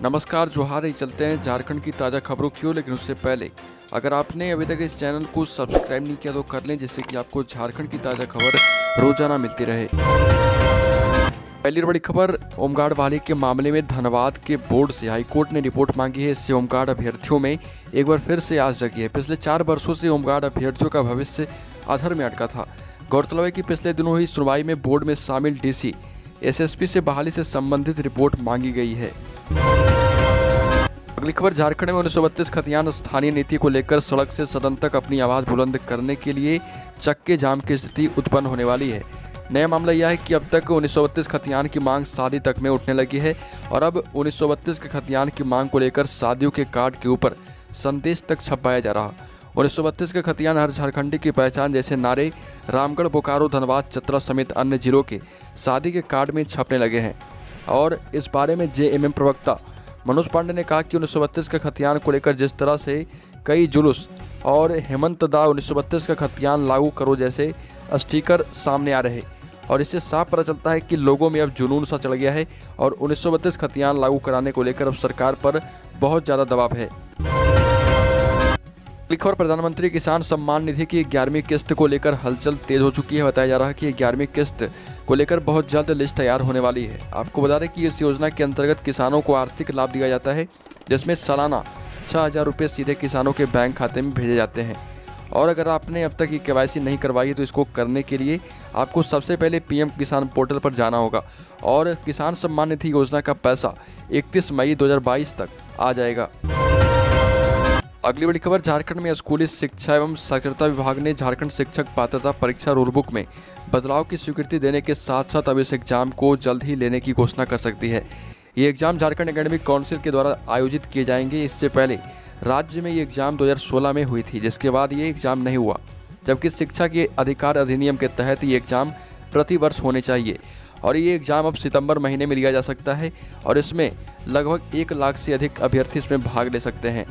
नमस्कार, जोहार। ही चलते हैं झारखंड की ताज़ा खबरों की ओर, लेकिन उससे पहले अगर आपने अभी तक इस चैनल को सब्सक्राइब नहीं किया तो कर लें, जिससे कि आपको झारखंड की ताज़ा खबर रोजाना मिलती रहे। पहली बड़ी खबर, होमगार्ड बहाली के मामले में धनबाद के बोर्ड से हाईकोर्ट ने रिपोर्ट मांगी है। इससे होमगार्ड अभ्यर्थियों में एक बार फिर से आस जगी है। पिछले 4 वर्षों से होमगार्ड अभ्यर्थियों का भविष्य अधर में अटका था। गौरतलब है कि पिछले दिनों हुई सुनवाई में बोर्ड में शामिल डीसी एसएसपी से बहाली से संबंधित रिपोर्ट मांगी गई है। अगली खबर, झारखंड में 1932 खतियान स्थानीय नीति को लेकर सड़क से सदन तक अपनी आवाज बुलंद करने के लिए चक्के जाम की स्थिति उत्पन्न होने वाली है। नया मामला यह है कि अब तक 1932 खतियान की मांग शादी तक में उठने लगी है और अब 1932 के खतियान की मांग को लेकर शादियों के कार्ड के ऊपर संदेश तक छपाया जा रहा। 1932 के खतियान हर झारखंडी की पहचान जैसे नारे रामगढ़, बोकारो, धनबाद, चतरा समेत अन्य जिलों के शादी के कार्ड में छपने लगे हैं। और इस बारे में जेएमएम प्रवक्ता मनोज पांडे ने कहा कि 1932 के खतियान को लेकर जिस तरह से कई जुलूस और हेमंत दा 1932 का खतियान लागू करो जैसे स्टिकर सामने आ रहे और इससे साफ पता चलता है कि लोगों में अब जुनून सा चढ़ गया है और 1932 खतियान लागू कराने को लेकर अब सरकार पर बहुत ज़्यादा दबाव है। खबर, प्रधानमंत्री किसान सम्मान निधि की 11वीं किस्त को लेकर हलचल तेज हो चुकी है। बताया जा रहा है कि 11वीं किस्त को लेकर बहुत जल्द लिस्ट तैयार होने वाली है। आपको बता दें कि इस योजना के अंतर्गत किसानों को आर्थिक लाभ दिया जाता है, जिसमें सालाना 6,000 रुपये सीधे किसानों के बैंक खाते में भेजे जाते हैं। और अगर आपने अब तक ये केवाईसी नहीं करवाई है तो इसको करने के लिए आपको सबसे पहले पीएम किसान पोर्टल पर जाना होगा और किसान सम्मान निधि योजना का पैसा 31 मई 2022 तक आ जाएगा। अगली बड़ी खबर, झारखंड में स्कूली शिक्षा एवं साक्षरता विभाग ने झारखंड शिक्षक पात्रता परीक्षा रूलबुक में बदलाव की स्वीकृति देने के साथ साथ अब इस एग्जाम को जल्द ही लेने की घोषणा कर सकती है। ये एग्जाम झारखंड एकेडमिक काउंसिल के द्वारा आयोजित किए जाएंगे। इससे पहले राज्य में ये एग्जाम 2016 में हुई थी, जिसके बाद ये एग्जाम नहीं हुआ, जबकि शिक्षा के अधिकार अधिनियम के तहत ये एग्जाम प्रति वर्ष होने चाहिए और ये एग्जाम अब सितंबर महीने में लिया जा सकता है और इसमें लगभग 1 लाख से अधिक अभ्यर्थी इसमें भाग ले सकते हैं।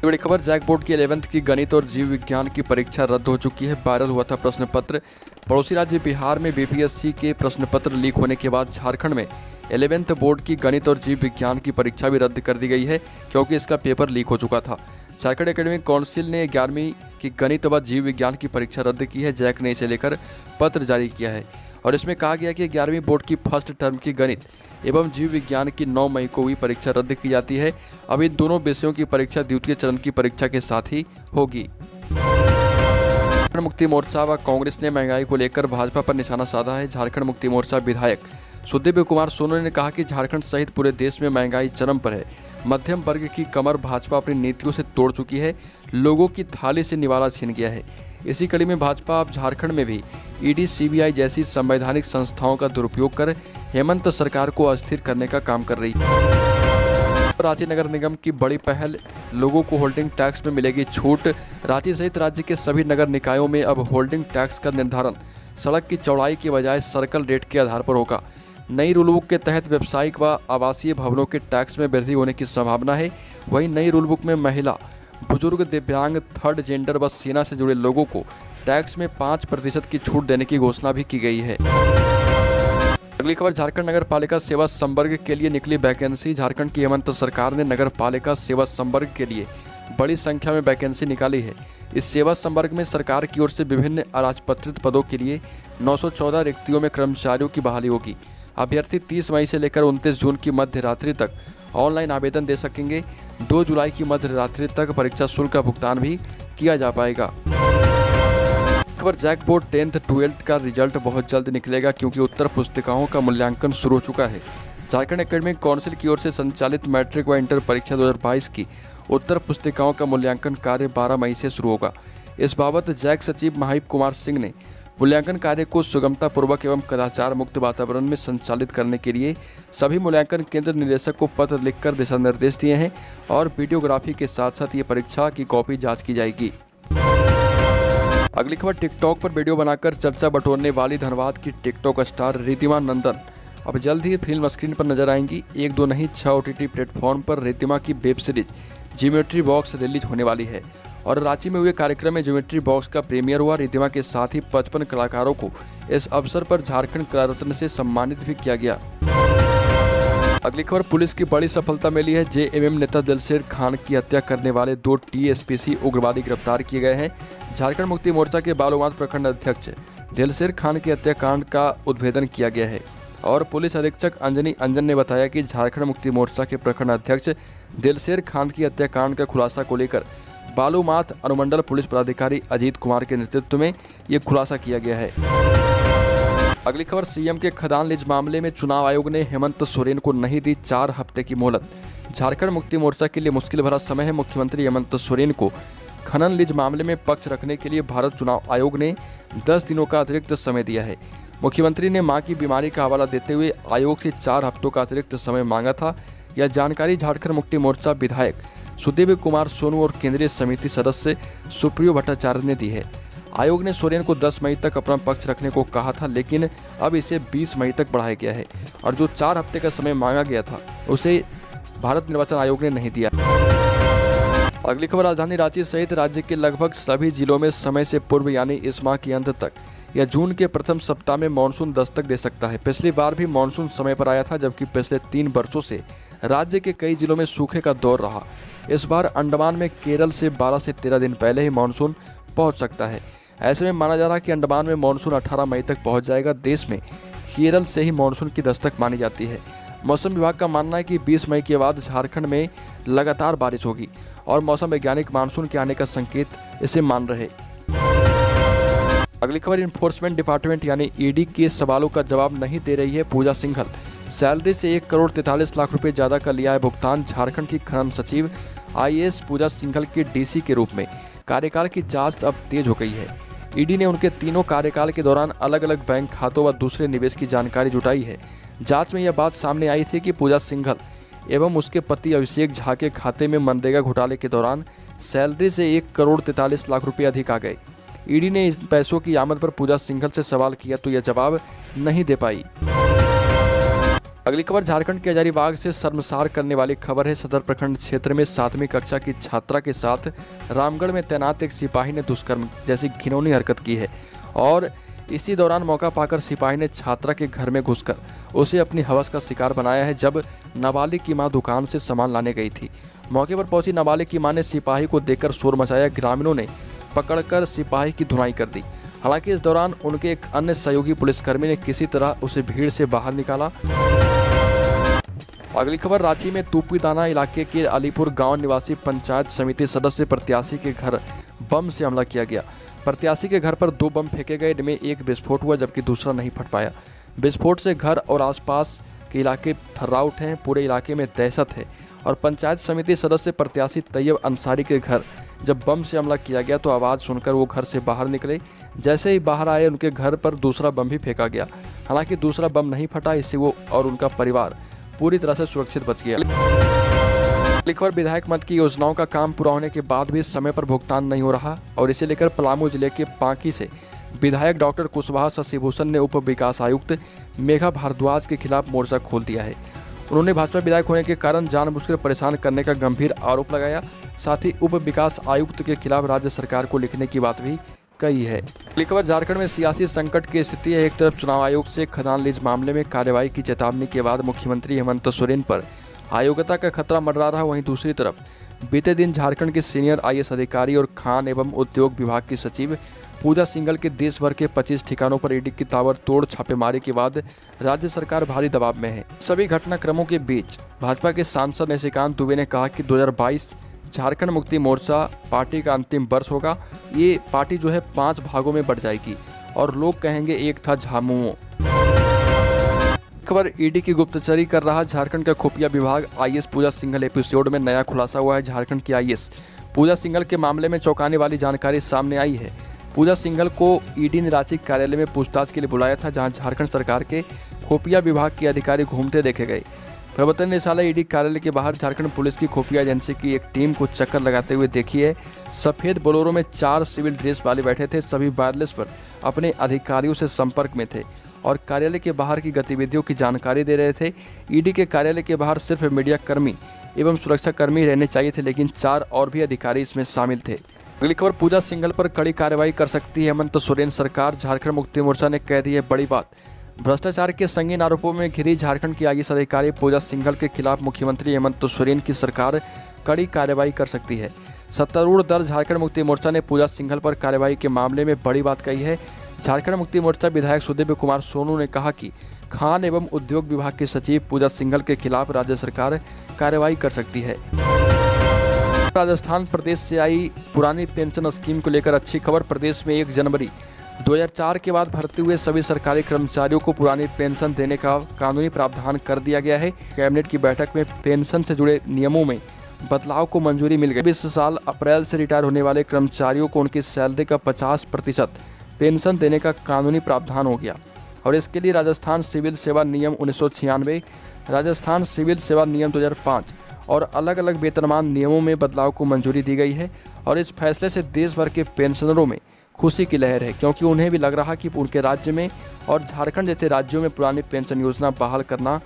बड़ी खबर, जैक बोर्ड की 11वीं की गणित और जीव विज्ञान की परीक्षा रद्द हो चुकी है। वायरल हुआ था प्रश्न पत्र। पड़ोसी राज्य बिहार में बीपीएससी के प्रश्न पत्र लीक होने के बाद झारखंड में 11वीं बोर्ड की गणित और जीव विज्ञान की परीक्षा भी रद्द कर दी गई है, क्योंकि इसका पेपर लीक हो चुका था। झारखंड एकेडमिक काउंसिल ने 11वीं की गणित व जीव विज्ञान की परीक्षा रद्द की है। जैक ने इसे लेकर पत्र जारी किया है और इसमें कहा गया कि 11वीं बोर्ड की फर्स्ट टर्म की गणित एवं जीव विज्ञान की 9 मई को हुई परीक्षा रद्द की जाती है। अब इन दोनों विषयों की परीक्षा द्वितीय चरण की परीक्षा के साथ ही होगी। झारखंड मुक्ति मोर्चा व कांग्रेस ने महंगाई को लेकर भाजपा पर निशाना साधा है। झारखंड मुक्ति मोर्चा विधायक सुदीप कुमार सोनू ने कहा कि झारखंड सहित पूरे देश में महंगाई चरम पर है। मध्यम वर्ग की कमर भाजपा अपनी नीतियों से तोड़ चुकी है, लोगों की थाली से निवाला छीन गया है। इसी कड़ी में भाजपा अब झारखंड में भी ईडी, सीबीआई जैसी संवैधानिक संस्थाओं का दुरुपयोग कर हेमंत सरकार को अस्थिर करने का काम कर रही है। रांची नगर निगम की बड़ी पहल, लोगों को होल्डिंग टैक्स में मिलेगी छूट। रांची सहित राज्य के सभी नगर निकायों में अब होल्डिंग टैक्स का निर्धारण सड़क की चौड़ाई के बजाय सर्कल रेट के आधार पर होगा। नई रूलबुक के तहत व्यावसायिक व आवासीय भवनों के टैक्स में वृद्धि होने की संभावना है। वहीं नई रूलबुक में महिला, बुजुर्ग, दिव्यांग, थर्ड जेंडर व सेना से जुड़े लोगों को टैक्स में 5% की छूट देने की घोषणा भी की गई है। अगली खबर, झारखंड नगर पालिका सेवा संवर्ग के लिए निकली वैकेंसी। झारखंड की हेमंत सरकार ने नगर पालिका सेवा संवर्ग के लिए बड़ी संख्या में वैकेंसी निकाली है। इस सेवा संवर्ग में सरकार की ओर से विभिन्न अराजपत्रित पदों के लिए 914 रिक्तियों में कर्मचारियों की बहाली होगी। अभ्यर्थी 30 मई से लेकर 29 जून की मध्य रात्रि तक ऑनलाइन आवेदन दे सकेंगे। 2 जुलाई की मध्य रात्रि तक परीक्षा शुल्क का भुगतान भी किया जा पाएगा। खबर, जैक बोर्ड 10th 12th का रिजल्ट बहुत जल्द निकलेगा, क्योंकि उत्तर पुस्तिकाओं का मूल्यांकन शुरू हो चुका है। झारखंड एकेडमिक काउंसिल की ओर से संचालित मैट्रिक व इंटर परीक्षा 2022 की उत्तर पुस्तिकाओं का मूल्यांकन कार्य 12 मई से शुरू होगा। इस बाबत जैक सचिव महावीर कुमार सिंह ने मूल्यांकन कार्य को सुगमतापूर्वक एवं कदाचार मुक्त वातावरण में संचालित करने के लिए सभी मूल्यांकन केंद्र निदेशक को पत्र लिखकर दिशा निर्देश दिए हैं और वीडियोग्राफी के साथ साथ ये परीक्षा की कॉपी जांच की जाएगी। अगली खबर, टिकटॉक पर वीडियो बनाकर चर्चा बटोरने वाली धनबाद की टिकटॉक स्टार रितिमा नंदन अब जल्द ही फिल्म स्क्रीन पर नजर आएंगी। 1 2 नहीं 6 OTT प्लेटफॉर्म पर रितिमा की web series geometry box release होने वाली है और रांची में हुए कार्यक्रम में ज्योमेट्री बॉक्स का प्रीमियर हुआ। रितिमा के साथ ही 55 कलाकारों को इस अवसर पर झारखंड कला रत्न से सम्मानित भी किया गया। अगली खबर, पुलिस की बड़ी सफलता मिली है। जेएमएम नेता दिलशेर खान की हत्या करने वाले 2 टीएसपीसी उग्रवादी गिरफ्तार किए गए हैं। झारखंड मुक्ति मोर्चा के बालूमाथ प्रखंड अध्यक्ष दिलशेर खान के हत्याकांड का उद्भेदन किया गया है और पुलिस अधीक्षक अंजनी अंजन ने बताया कि झारखंड मुक्ति मोर्चा के प्रखंड अध्यक्ष दिलशेर खान की हत्याकांड का खुलासा को लेकर बालूमाथ अनुमंडल पुलिस पदाधिकारी अजीत कुमार के नेतृत्व में ये खुलासा किया गया है। अगली खबर, सीएम के खदान लीज मामले में चुनाव आयोग ने हेमंत सोरेन को नहीं दी 4 हफ्ते की मोहलत। झारखंड मुक्ति मोर्चा के लिए मुश्किल भरा समय है। मुख्यमंत्री हेमंत सोरेन को खनन लीज मामले में पक्ष रखने के लिए भारत चुनाव आयोग ने 10 दिनों का अतिरिक्त समय दिया है। मुख्यमंत्री ने मां की बीमारी का हवाला देते हुए आयोग से 4 हफ्तों का अतिरिक्त समय मांगा था। यह जानकारी झारखंड मुक्ति मोर्चा विधायक सुदेव कुमार सोनू और केंद्रीय समिति सदस्य सुप्रियो भट्टाचार्य ने दी है। आयोग ने सोरेन को 10 मई तक अपना पक्ष रखने को कहा था, लेकिन अब इसे 20 मई तक बढ़ाया गया है और जो 4 हफ्ते का समय मांगा गया था उसे भारत निर्वाचन आयोग ने नहीं दिया। अगली खबर, राजधानी रांची सहित राज्य के लगभग सभी जिलों में समय से पूर्व यानी इस माह के अंत तक या जून के प्रथम सप्ताह में मानसून दस्तक दे सकता है। पिछली बार भी मानसून समय पर आया था, जबकि पिछले 3 वर्षों से राज्य के कई जिलों में सूखे का दौर रहा। इस बार अंडमान में केरल से 12 से 13 दिन पहले ही मानसून पहुंच सकता है। ऐसे में माना जा रहा है कि अंडमान में मानसून 18 मई तक पहुंच जाएगा। देश में केरल से ही मानसून की दस्तक मानी जाती है। मौसम विभाग का मानना है कि 20 मई के बाद झारखंड में लगातार बारिश होगी और मौसम वैज्ञानिक मानसून के आने का संकेत इसे मान रहे। अगली खबर, इन्फोर्समेंट डिपार्टमेंट यानी ईडी के सवालों का जवाब नहीं दे रही है पूजा सिंघल। सैलरी से 1 करोड़ 43 लाख रुपए ज्यादा का लिया है भुगतान। झारखंड की खनन सचिव आईएएस पूजा सिंघल के डीसी के रूप में कार्यकाल की जांच अब तेज हो गई है। ईडी ने उनके तीनों कार्यकाल के दौरान अलग अलग बैंक खातों व दूसरे निवेश की जानकारी जुटाई है। जांच में यह बात सामने आई थी कि पूजा सिंघल एवं उसके पति अभिषेक झा के खाते में मनरेगा घोटाले के दौरान सैलरी से 1 करोड़ 43 लाख रुपए अधिक आ गए। ईडी ने इन पैसों की आमद पर पूजा सिंघल से सवाल किया तो यह जवाब नहीं दे पाई। अगली खबर, झारखंड के हजारीबाग से शर्मसार करने वाली खबर है। सदर प्रखंड क्षेत्र में 7वीं कक्षा की छात्रा के साथ रामगढ़ में तैनात एक सिपाही ने दुष्कर्म जैसी घिनौनी हरकत की है और इसी दौरान मौका पाकर सिपाही ने छात्रा के घर में घुसकर उसे अपनी हवस का शिकार बनाया है। जब नाबालिग की मां दुकान से सामान लाने गई थी, मौके पर पहुंची नाबालिग की मां ने सिपाही को देखकर शोर मचाया। ग्रामीणों ने पकड़कर सिपाही की धुनाई कर दी। हालांकि इस दौरान उनके एक अन्य सहयोगी पुलिसकर्मी ने किसी तरह उसे भीड़ से बाहर निकाला। अगली खबर, रांची में तूपीदाना इलाके के अलीपुर गांव निवासी पंचायत समिति सदस्य प्रत्याशी के घर बम से हमला किया गया। प्रत्याशी के घर पर 2 बम फेंके गए, इनमें एक विस्फोट हुआ जबकि दूसरा नहीं फट पाया। विस्फोट से घर और आसपास के इलाके थर्रा उठे हैं। पूरे इलाके में दहशत है और पंचायत समिति सदस्य प्रत्याशी तैयब अंसारी के घर जब बम से हमला किया गया तो आवाज़ सुनकर वो घर से बाहर निकले। जैसे ही बाहर आए उनके घर पर दूसरा बम भी फेंका गया। हालांकि दूसरा बम नहीं फटा, इससे वो और उनका परिवार पूरी तरह से सुरक्षित बच गया। खबर, विधायक मद की योजनाओं का काम पूरा होने के बाद भी समय पर भुगतान नहीं हो रहा और इसे लेकर पलामू जिले के पांकी से विधायक डॉक्टर कुशवाहा शशिभूषण ने उप विकास आयुक्त मेघा भारद्वाज के खिलाफ मोर्चा खोल दिया है। उन्होंने भाजपा विधायक होने के कारण जानबूझकर परेशान करने का गंभीर आरोप लगाया। साथ ही उप विकास आयुक्त के खिलाफ राज्य सरकार को लिखने की बात भी कही है। अगली खबर, झारखंड में सियासी संकट की स्थिति है। एक तरफ चुनाव आयोग से खदान लीज मामले में कार्रवाई की चेतावनी के बाद मुख्यमंत्री हेमंत सोरेन पर अयोग्यता का खतरा मंडरा रहा, वहीं दूसरी तरफ बीते दिन झारखंड के सीनियर आईएएस अधिकारी और खान एवं उद्योग विभाग की सचिव पूजा सिंघल के देश भर के 25 ठिकानों पर ईडी की ताबड़तोड़ छापेमारी के बाद राज्य सरकार भारी दबाव में है। सभी घटनाक्रमों के बीच भाजपा के सांसद निशिकांत दुबे ने कहा कि 2022 झारखंड मुक्ति मोर्चा पार्टी का अंतिम वर्ष होगा। ये पार्टी जो है 5 भागों में बढ़ जाएगी और लोग कहेंगे एक था झामुमो। खबर, ईडी की गुप्तचरी कर रहा झारखंड का खुफिया विभाग। आईएएस पूजा सिंघल एपिसोड में नया खुलासा हुआ है। झारखंड की आईएएस पूजा सिंघल के मामले में चौंकाने वाली जानकारी सामने आई है। पूजा सिंघल को ईडी ने रांची कार्यालय में पूछताछ के लिए बुलाया था, जहां झारखंड सरकार के खुफिया विभाग के अधिकारी घूमते देखे गए। प्रवर्तन निदेशालय ईडी कार्यालय के बाहर झारखंड पुलिस की खुफिया एजेंसी की एक टीम को चक्कर लगाते हुए देखी है। सफेद बोलेरो में 4 सिविल ड्रेस वाले बैठे थे। सभी वायरलेस पर अपने अधिकारियों से संपर्क में थे और कार्यालय के बाहर की गतिविधियों की जानकारी दे रहे थे। ईडी के कार्यालय के बाहर सिर्फ मीडिया कर्मी एवं सुरक्षा कर्मी रहने चाहिए थे, लेकिन 4 और भी अधिकारी इसमें शामिल थे। अगली खबर, पूजा सिंघल पर कड़ी कार्रवाई कर सकती है हेमंत सोरेन सरकार। झारखंड मुक्ति मोर्चा ने कह दी है बड़ी बात। भ्रष्टाचार के संगीन आरोपों में घिरी झारखंड की आईएएस अधिकारी पूजा सिंघल के खिलाफ मुख्यमंत्री हेमंत सोरेन की सरकार कड़ी कार्रवाई कर सकती है। सत्तारूढ़ दल झारखंड मुक्ति मोर्चा ने पूजा सिंघल पर कार्रवाई के मामले में बड़ी बात कही है। झारखंड मुक्ति मोर्चा विधायक सुदिव्य कुमार सोनू ने कहा कि खान एवं उद्योग विभाग के सचिव पूजा सिंघल के खिलाफ राज्य सरकार कार्रवाई कर सकती है। राजस्थान प्रदेश से आई पुरानी पेंशन स्कीम को लेकर अच्छी खबर। प्रदेश में 1 जनवरी 2004 के बाद भर्ती हुए सभी सरकारी कर्मचारियों को पुरानी पेंशन देने का कानूनी प्रावधान कर दिया गया है। कैबिनेट की बैठक में पेंशन से जुड़े नियमों में बदलाव को मंजूरी मिल गई। 20 साल अप्रैल से रिटायर होने वाले कर्मचारियों को उनकी सैलरी का 50% पेंशन देने का कानूनी प्रावधान हो गया और इसके लिए राजस्थान सिविल सेवा नियम 1996, राजस्थान सिविल सेवा नियम 2005 और अलग अलग वेतनमान नियमों में बदलाव को मंजूरी दी गई है। और इस फैसले से देश भर के पेंशनरों में खुशी की लहर है, क्योंकि उन्हें भी लग रहा कि उनके राज्य में और झारखंड जैसे राज्यों में पुरानी पेंशन योजना बहाल करना